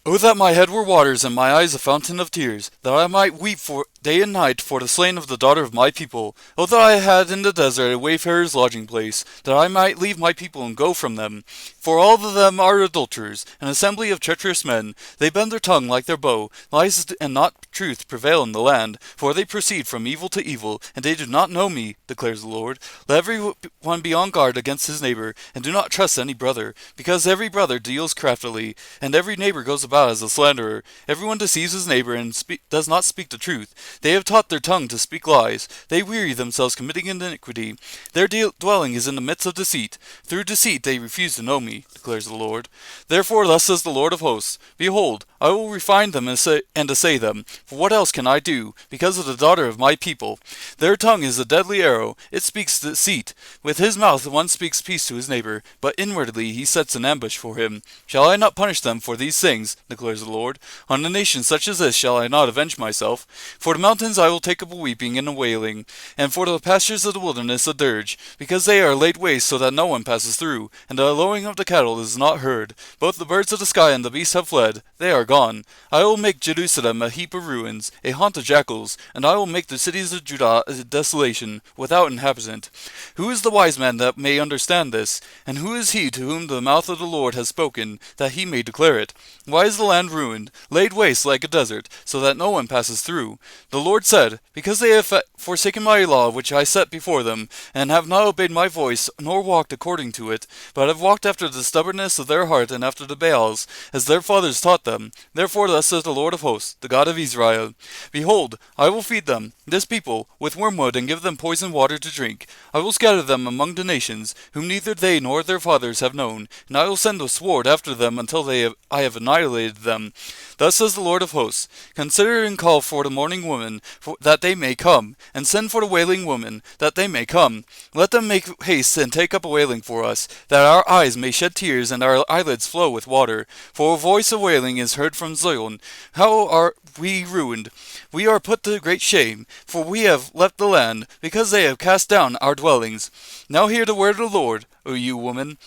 O that my head were waters, and my eyes a fountain of tears, that I might weep for day and night for the slain of the daughter of my people. O that I had in the desert a wayfarer's lodging place, that I might leave my people and go from them. For all of them are adulterers, an assembly of treacherous men. They bend their tongue like their bow. Lies and not truth prevail in the land. For they proceed from evil to evil, and they do not know me, declares the Lord. Let every one be on guard against his neighbor, and do not trust any brother, because every brother deals craftily, and every neighbor goes about as a slanderer. Everyone deceives his neighbor and does not speak the truth. They have taught their tongue to speak lies. They weary themselves committing iniquity. Their dwelling is in the midst of deceit. Through deceit they refuse to know me, declares the Lord. Therefore thus says the Lord of hosts, Behold, I will refine them and assay them. For what else can I do, because of the daughter of my people? Their tongue is a deadly arrow. It speaks deceit. With his mouth one speaks peace to his neighbor, but inwardly he sets an ambush for him. Shall I not punish them for these things, declares the Lord? On a nation such as this shall I not avenge myself? For the mountains I will take up a weeping and a wailing, and for the pastures of the wilderness a dirge, because they are laid waste so that no one passes through, and the lowing of the cattle is not heard. Both the birds of the sky and the beasts have fled, they are gone. I will make Jerusalem a heap of ruins, a haunt of jackals, and I will make the cities of Judah a desolation, without inhabitant. Who is the wise man that may understand this? And who is he to whom the mouth of the Lord has spoken, that he may declare it? Why is the land ruined, laid waste like a desert, so that no one passes through? The Lord said, Because they have forsaken my law which I set before them, and have not obeyed my voice, nor walked according to it, but have walked after the stubbornness of their heart and after the Baals, as their fathers taught them. Therefore thus says the Lord of hosts, the God of Israel, Behold, I will feed them, this people, with wormwood, and give them poisoned water to drink. I will scatter them among the nations, whom neither they nor their fathers have known, and I will send the sword after them until I have annihilated them. Thus says the Lord of hosts, Consider and call for the mourning woman, that they may come, and send for the wailing woman, that they may come. Let them make haste and take up a wailing for us, that our eyes may shed tears and our eyelids flow with water. For a voice of wailing is heard from Zion. How are we ruined? We are put to great shame, for we have left the land, because they have cast down our dwellings. Now hear the word of the Lord, O you woman,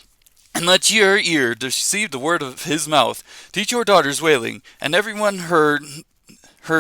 and let your ear receive the word of his mouth. Teach your daughters wailing, and every one her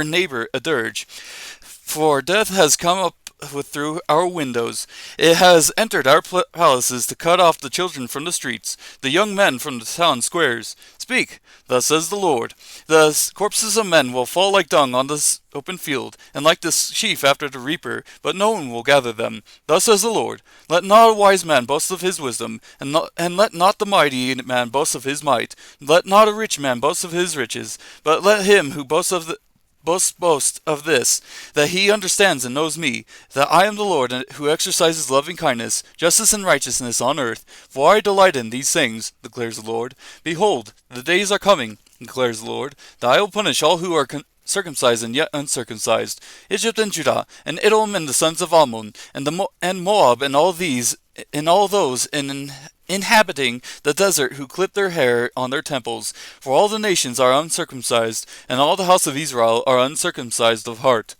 neighbor a dirge. For death has come up through our windows. It has entered our palaces to cut off the children from the streets, the young men from the town squares. Speak, thus says the Lord. The corpses of men will fall like dung on this open field, and like the sheaf after the reaper, but no one will gather them. Thus says the Lord. Let not a wise man boast of his wisdom, and let not the mighty man boast of his might. Let not a rich man boast of his riches, but let him who boast of this, that he understands and knows me, that I am the Lord who exercises loving kindness, justice, and righteousness on earth. For I delight in these things, declares the Lord. Behold, the days are coming, declares the Lord, that I will punish all who are circumcised and yet uncircumcised, Egypt and Judah, and Edom and the sons of Ammon, and Moab, and all those inhabiting the desert who clip their hair on their temples. For all the nations are uncircumcised, and all the house of Israel are uncircumcised of heart.